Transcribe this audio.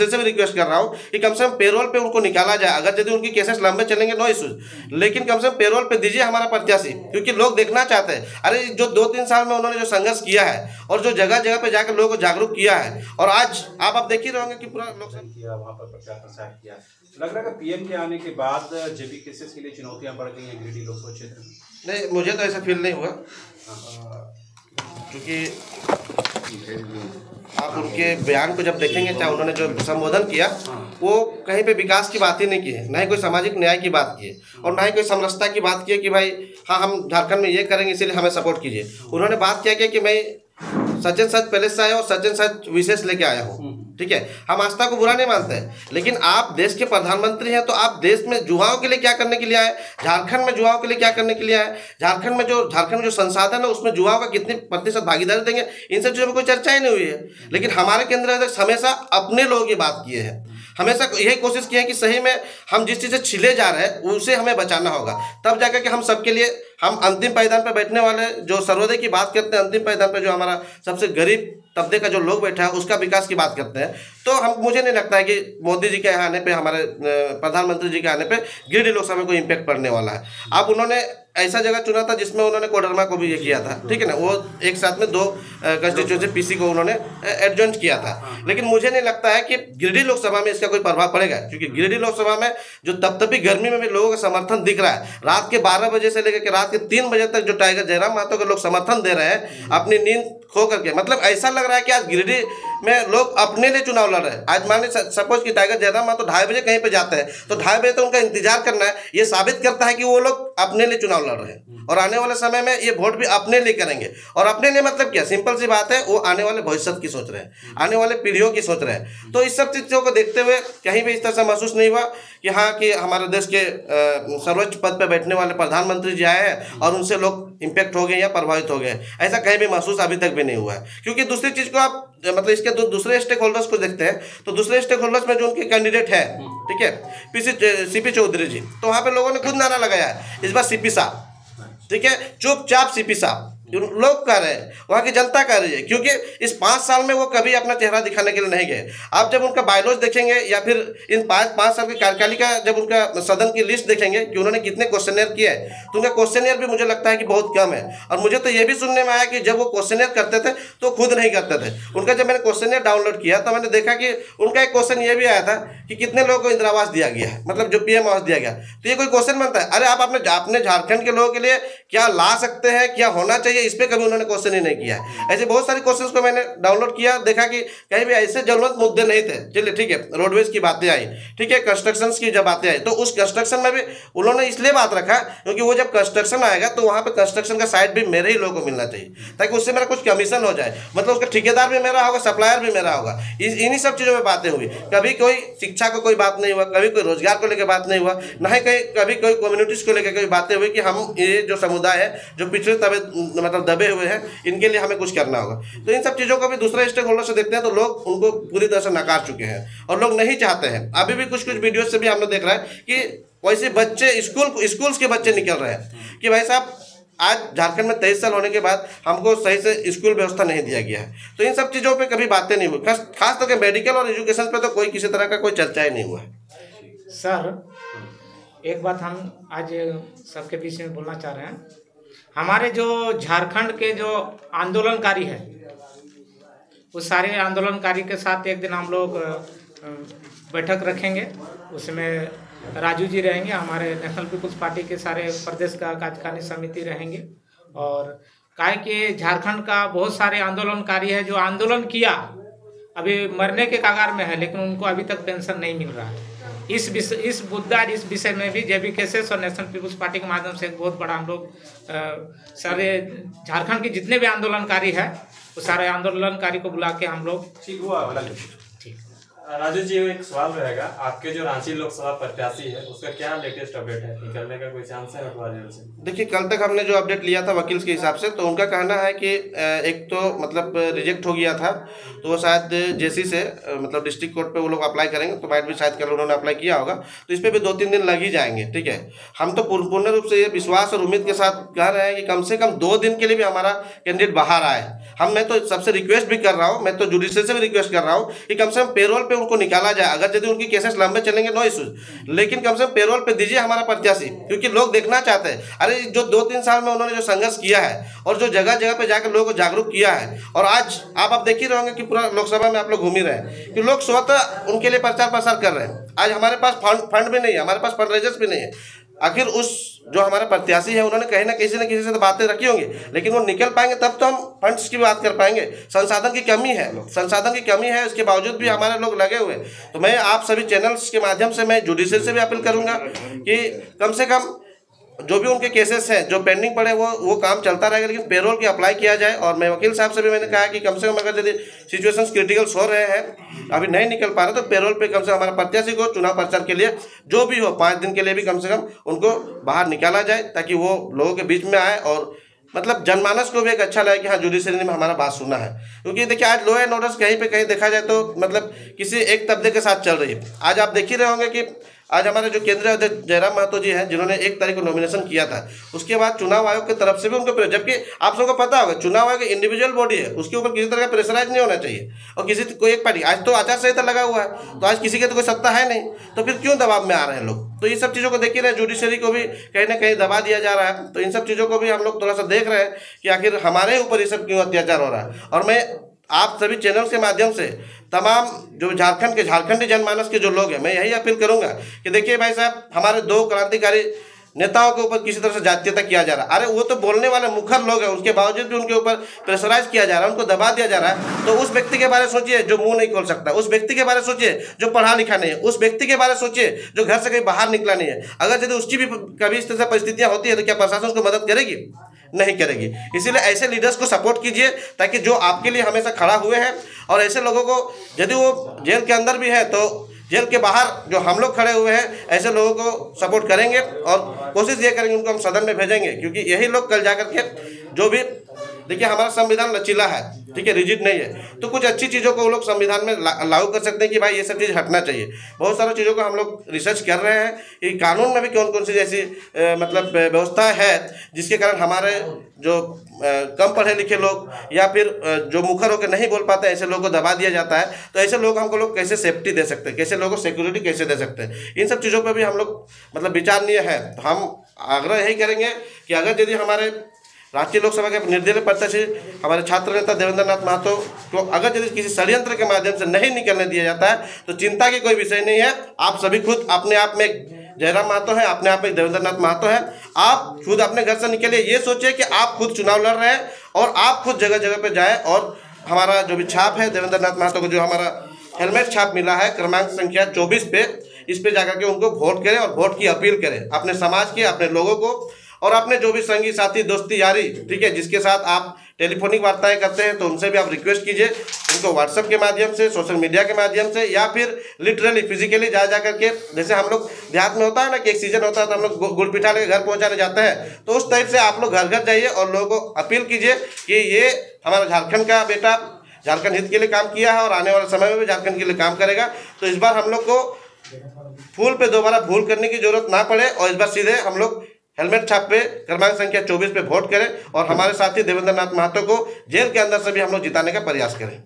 Judicial से भी request कर रहा हूँ कि कम से कम पेरोल पे उनको निकाला जाए। अगर यदि उनकी केसेस लंबे चलेंगे नो इशूज, लेकिन कम से कम पेरोल पे दीजिए हमारा प्रत्याशी, क्योंकि लोग देखना चाहते हैं। अरे जो 2-3 साल में उन्होंने जो संघर्ष किया है और जो जगह जगह पे जाकर लोगों को जागरूक किया है, और आज आप देख ही रहोगे कि पूरा लोग किया, वहाँ पर प्रचार प्रसार किया। लग रहा है कि पीएम के आने के बाद जेबी केसेस के लिए चुनौतियाँ बढ़ गई हैं गिरिडीह लोकसभा क्षेत्र में? नहीं, मुझे तो ऐसा फील नहीं हुआ, क्योंकि आप उनके बयान को जब देखेंगे, चाहे उन्होंने जो संबोधन किया वो कहीं पे विकास की बात ही नहीं की है, ना ही कोई सामाजिक न्याय की बात की है, और ना ही कोई समरसता की बात की है कि भाई हाँ हम झारखंड में ये करेंगे इसीलिए हमें सपोर्ट कीजिए। उन्होंने बात किया कि मैं सचिन सच पहले से आया और सचिन सच विशेष लेके आया हूँ। ठीक है, हम आस्था को बुरा नहीं मानते हैं, लेकिन आप देश के प्रधानमंत्री हैं तो आप देश में युवाओं के लिए क्या करने के लिए आए, झारखंड में युवाओं के लिए क्या करने के लिए आए, झारखंड में जो संसाधन है उसमें युवाओं का कितनी प्रतिशत भागीदारी देंगे, इन सब चीज़ों में कोई चर्चा ही नहीं हुई है। लेकिन हमारे केंद्र अध्यक्ष हमेशा अपने लोगों की बात किए हैं, हमेशा यही कोशिश की है कि सही में हम जिस चीज़ से छिले जा रहे हैं उसे हमें बचाना होगा, तब जाकर के हम सबके लिए, हम अंतिम पायदान पर बैठने वाले जो सर्वोदय की बात करते हैं, अंतिम पायदान पर जो हमारा सबसे गरीब तबके का जो लोग बैठा है उसका विकास की बात करते हैं, तो मुझे नहीं लगता है कि मोदी जी के आने पे, हमारे प्रधानमंत्री जी के आने पे गिरिडीह लोकसभा में कोई इम्पैक्ट पड़ने वाला है। अब उन्होंने ऐसा जगह चुना था जिसमें उन्होंने कोडरमा को भी ये किया था, ठीक है ना, वो एक साथ में 2 कंस्टिट्यूएंसी पीसी को उन्होंने एडजॉइंट किया था। लेकिन मुझे नहीं लगता है कि गिरिडीह लोकसभा में इसका कोई प्रभाव पड़ेगा, क्योंकि गिरिडीह लोकसभा में जो तपतपी गर्मी में भी लोगों का समर्थन दिख रहा है। रात के 12 बजे से लेकर के रात के 3 बजे तक जो टाइगर जयराम महतो के लोग समर्थन दे रहे हैं अपनी नींद खो करके, मतलब ऐसा लग रहा है कि आज गिरिडीह में लोग अपने लिए चुनाव लड़ रहे हैं। आज मान लीजिए सपोज कि टाइगर जयराम महतो 2:30 बजे कहीं पे जाते हैं तो 2:30 बजे तो उनका इंतजार करना है, ये साबित करता है कि वो लोग अपने लिए चुनाव लड़ रहे हैं और आने वाले समय में ये वोट भी अपने लिए करेंगे। और अपने लिए मतलब क्या, सिंपल सी बात है, वो आने वाले भविष्य की सोच रहे हैं, आने वाले पीढ़ियों की सोच रहे हैं। तो इस सब चीज़ों को देखते हुए कहीं भी इस तरह से महसूस नहीं हुआ कि हाँ कि हमारे देश के सर्वोच्च पद पर बैठने वाले प्रधानमंत्री जी आए हैं और उनसे लोग इम्पैक्ट हो गए या प्रभावित हो गए, ऐसा कहीं भी महसूस अभी तक भी नहीं हुआ है। क्योंकि दूसरी चीज़ को आप मतलब इसके दूसरे स्टेक होल्डर्स को देखते हैं तो दूसरे स्टेक होल्डर्स में जो उनके कैंडिडेट है, ठीक है, सीपी चौधरी जी, तो वहाँ पे लोगों ने खुद नारा लगाया है इस बार सीपी साहब, ठीक है, चुपचाप सीपी साहब लोग कह रहे हैं, वहाँ की जनता कह रही है, क्योंकि इस 5 साल में वो कभी अपना चेहरा दिखाने के लिए नहीं गए। आप जब उनका बायोलॉज देखेंगे या फिर इन 5 साल की कार्यकाल का जब उनका सदन की लिस्ट देखेंगे कि उन्होंने कितने क्वेश्चनियर किए हैं, तो उनका क्वेश्चनियर भी मुझे लगता है कि बहुत कम है। और मुझे तो ये भी सुनने में आया कि जब वो क्वेश्चनियर करते थे तो खुद नहीं करते थे। उनका जब मैंने क्वेश्चनियर डाउनलोड किया तो मैंने देखा कि उनका एक क्वेश्चन ये भी आया था कि कितने लोगों को इंदिरा आवास दिया गया है, मतलब जो पीएम आवास दिया गया। तो ये कोई क्वेश्चन बनता है? अरे आप अपने झारखंड के लोगों के लिए क्या ला सकते हैं, क्या होना चाहिए, इस पर कभी उन्होंने क्वेश्चन ही नहीं किया है। ऐसे बहुत सारे क्वेश्चंस को मैंने डाउनलोड किया, देखा कि कहीं भी ऐसे ज्वलंत मुद्दे नहीं थे। चलिए ठीक है, रोडवेज की बातें आई, ठीक है, कंस्ट्रक्शंस की जब बातें आई तो उस कंस्ट्रक्शन में भी उन्होंने इसलिए बात रखा क्योंकि वो जब कंस्ट्रक्शन आएगा तो वहाँ पे कंस्ट्रक्शन का साइड भी मेरे ही लोगों को मिलना चाहिए, ताकि उससे मेरा कुछ कमीशन हो जाए, मतलब उसका ठेकेदार भी मेरा होगा, सप्लायर भी मेरा होगा। इन्हीं सब चीज़ों में बातें हुई। कभी कोई शिक्षा को कोई बात नहीं हुआ, कभी कोई रोजगार को लेकर बात नहीं हुआ, ना ही कभी कोई कम्युनिटीज़ को लेकर कोई बातें हुई कि हम ये जो समुदाय है जो पिछड़े मतलब दबे हुए हैं, इनके लिए हमें कुछ करना होगा। तो इन सब चीज़ों को भी दूसरे स्टेक होल्डर से देखते हैं तो लोग उनको पूरी तरह से नकार चुके हैं और लोग नहीं चाहते हैं। अभी भी कुछ वीडियो से भी हमने देख रहा है कि वैसे बच्चे स्कूल्स के बच्चे निकल रहे हैं कि भाई साहब आज झारखंड में 23 साल होने के बाद हमको सही से स्कूल व्यवस्था नहीं दिया गया है। तो इन सब चीज़ों पे कभी बातें नहीं हुई, खास करके मेडिकल और एजुकेशन पे तो कोई किसी तरह का कोई चर्चा ही नहीं हुआ है। सर एक बात हम आज सबके बीच में बोलना चाह रहे हैं, हमारे जो झारखंड के जो आंदोलनकारी है उस सारे आंदोलनकारी के साथ एक दिन हम लोग बैठक रखेंगे, उसमें राजू जी रहेंगे, हमारे नेशनल पीपुल्स पार्टी के सारे प्रदेश का कार्यकारिणी समिति रहेंगे। और काहे कि झारखंड का बहुत सारे आंदोलनकारी है जो आंदोलन किया, अभी मरने के कगार में है, लेकिन उनको अभी तक पेंशन नहीं मिल रहा है। इस विषय में भी जेबी केसेस और नेशनल पीपुल्स पार्टी के माध्यम से एक बहुत बड़ा हम लोग सारे झारखंड के जितने भी आंदोलनकारी है वो सारे आंदोलनकारी को बुला के हम लोग ठीक हुआ। राजू जी एक सवाल रहेगा, आपके जो रांची लोकसभा प्रत्याशी है उसका क्या लेटेस्ट अपडेट है, निकलने का कोई चांस है अखबार से? देखिए कल तक हमने जो अपडेट लिया था वकील के हिसाब से, तो उनका कहना है कि एक तो मतलब रिजेक्ट हो गया था, तो वो शायद जेसी से मतलब डिस्ट्रिक्ट कोर्ट पे वो लोग अप्लाई करेंगे, तो माइट भी शायद कल उन्होंने अप्लाई किया होगा, तो इस पर भी 2-3 दिन लग ही जाएंगे। ठीक है, हम तो पूर्ण रूप से ये विश्वास और उम्मीद के साथ कह रहे हैं कि कम से कम 2 दिन के लिए भी हमारा कैंडिडेट बाहर आए। मैं तो सबसे रिक्वेस्ट भी कर रहा हूँ, मैं तो जुडिशल से भी रिक्वेस्ट कर रहा हूँ कि कम से कम पेरोल पे उनको निकाला जाए, अगर यदि उनकी केसेस लंबे चलेंगे नो इशूज, लेकिन कम से कम पेरोल पे दीजिए हमारा प्रत्याशी, क्योंकि लोग देखना चाहते हैं। अरे जो 2-3 साल में उन्होंने जो संघर्ष किया है और जो जगह जगह पे जाकर लोगों को जागरूक किया है, और आज आप देख ही रहे होंगे कि पूरा लोकसभा में आप लोग घूम ही रहे हैं कि लोग स्वतः उनके लिए प्रचार प्रसार कर रहे हैं। आज हमारे पास फंड भी नहीं है, हमारे पास फंड रेजर्स भी नहीं है। आखिर उस जो हमारे प्रत्याशी है उन्होंने कहीं ना किसी से तो बातें रखी होंगी, लेकिन वो निकल पाएंगे तब तो हम फंड्स की बात कर पाएंगे। संसाधन की कमी है, उसके बावजूद भी हमारे लोग लगे हुए। तो मैं आप सभी चैनल्स के माध्यम से मैं जुडिशरी से भी अपील करूंगा कि कम से कम जो भी उनके केसेस हैं जो पेंडिंग पड़े वो काम चलता रहेगा, लेकिन पेरोल की अप्लाई किया जाए। और मैं वकील साहब से भी मैंने कहा कि कम से कम अगर यदि सिचुएशंस क्रिटिकल्स हो रहे हैं, अभी नहीं निकल पा रहे, तो पेरोल पे कम से कम हमारे प्रत्याशी को चुनाव प्रचार के लिए जो भी हो 5 दिन के लिए भी कम से कम उनको बाहर निकाला जाए, ताकि वो लोगों के बीच में आए और मतलब जनमानस को भी एक अच्छा लगे कि हाँ जुडिशरी में हमारा बात सुना है। क्योंकि देखिए आज लॉ एंड ऑर्डर कहीं पे कहीं देखा जाए तो मतलब किसी एक तबके के साथ चल रही है। आज आप देख ही रहे होंगे कि आज हमारे जो केंद्रीय अध्यक्ष जयराम महतो जी हैं, जिन्होंने 1 तारीख को नॉमिनेशन किया था, उसके बाद चुनाव आयोग की तरफ से भी उनको, जबकि आप सबको पता होगा चुनाव आयोग इंडिविजुअल बॉडी है, उसके ऊपर किसी तरह का प्रेशराइज नहीं होना चाहिए। और किसी कोई एक पार्टी, आज तो आचार संहिता लगा हुआ है, तो आज किसी के तो कोई सत्ता है नहीं, तो फिर क्यों दबाव में आ रहे हैं लोग। तो ये सब चीज़ों को देख ही रहे, जुडिशरी को भी कहीं ना कहीं दबा दिया जा रहा है। तो इन सब चीज़ों को भी हम लोग थोड़ा सा देख रहे हैं कि आखिर हमारे ऊपर ये सब क्यों अत्याचार हो रहा है। और मैं आप सभी चैनल के माध्यम से तमाम जो झारखंडी जनमानस के जो लोग हैं, मैं यही अपील करूंगा कि देखिए भाई साहब, हमारे 2 क्रांतिकारी नेताओं के ऊपर किसी तरह से जातीयता किया जा रहा है। अरे वो तो बोलने वाले मुखर लोग हैं, उसके बावजूद भी उनके ऊपर प्रेशराइज किया जा रहा है, उनको दबा दिया जा रहा है। तो उस व्यक्ति के बारे में सोचिए जो मुंह नहीं खोल सकता, उस व्यक्ति के बारे में सोचिए जो पढ़ा लिखा नहीं है, उस व्यक्ति के बारे में सोचिए जो घर से कहीं बाहर निकला नहीं है। अगर यदि उसकी भी कभी इस तरह से परिस्थितियाँ होती है तो क्या प्रशासन उसको मदद करेगी? नहीं करेगी। इसीलिए ऐसे लीडर्स को सपोर्ट कीजिए, ताकि जो आपके लिए हमेशा खड़ा हुए हैं, और ऐसे लोगों को यदि वो जेल के अंदर भी है तो जेल के बाहर जो हम लोग खड़े हुए हैं, ऐसे लोगों को सपोर्ट करेंगे और कोशिश ये करेंगे उनको हम सदन में भेजेंगे, क्योंकि यही लोग कल जाकर के जो भी, देखिए हमारा संविधान लचीला है, ठीक है, रिजिड नहीं है, तो कुछ अच्छी चीज़ों को वो लोग संविधान में लागू कर सकते हैं कि भाई ये सब चीज़ हटना चाहिए। बहुत सारी चीज़ों को हम लोग रिसर्च कर रहे हैं कि कानून में भी कौन कौन सी ऐसी मतलब व्यवस्था है जिसके कारण हमारे जो कम पढ़े लिखे लोग या फिर जो मुखर होकर नहीं बोल पाते ऐसे लोगों को दबा दिया जाता है। तो ऐसे लोग हमको लोग कैसे सेफ्टी दे सकते हैं, कैसे लोगों को सिक्योरिटी कैसे दे सकते हैं, इन सब चीज़ों पर भी हम लोग मतलब विचारणीय है। तो हम आग्रह यही करेंगे कि अगर यदि हमारे रांची लोकसभा के निर्दलीय प्रत्याशी हमारे छात्र नेता देवेंद्र नाथ महतो को अगर यदि किसी षड्यंत्र के माध्यम से नहीं निकलने दिया जाता है तो चिंता की कोई विषय नहीं है। आप सभी खुद अपने आप में जयराम महतो है, अपने आप में देवेंद्र नाथ महतो है, आप खुद अपने घर से निकलिए। ये सोचिए कि आप खुद चुनाव लड़ रहे हैं और आप खुद जगह जगह पर जाएँ और हमारा जो भी छाप है देवेंद्र नाथ महतो को जो हमारा हेलमेट छाप मिला है क्रमांक संख्या 24 पे, इस पे जाकर के उनको वोट करें और वोट की अपील करें अपने समाज के, अपने लोगों को और अपने जो भी संगी साथी दोस्ती यारी, ठीक है, जिसके साथ आप टेलीफोनिक वार्ताएं करते हैं तो उनसे भी आप रिक्वेस्ट कीजिए, उनको व्हाट्सएप के माध्यम से, सोशल मीडिया के माध्यम से, या फिर लिटरली फिजिकली जा करके, जैसे हम लोग देहात में होता है ना कि एक सीजन होता है तो हम लोग गुड़ पिठा लेकर घर पहुंचाने जाते हैं, तो उस टाइप से आप लोग घर घर जाइए और लोगों को अपील कीजिए कि ये हमारा झारखंड का बेटा झारखंड हित के लिए काम किया है और आने वाले समय में भी झारखंड के लिए काम करेगा। तो इस बार हम लोग को फूल पे दोबारा भूल करने की जरूरत ना पड़े और इस बार सीधे हम लोग हेलमेट छाप पे क्रमांक संख्या 24 पे वोट करें और हमारे साथी देवेंद्र नाथ महतो को जेल के अंदर से भी हम लोग जिताने का प्रयास करें।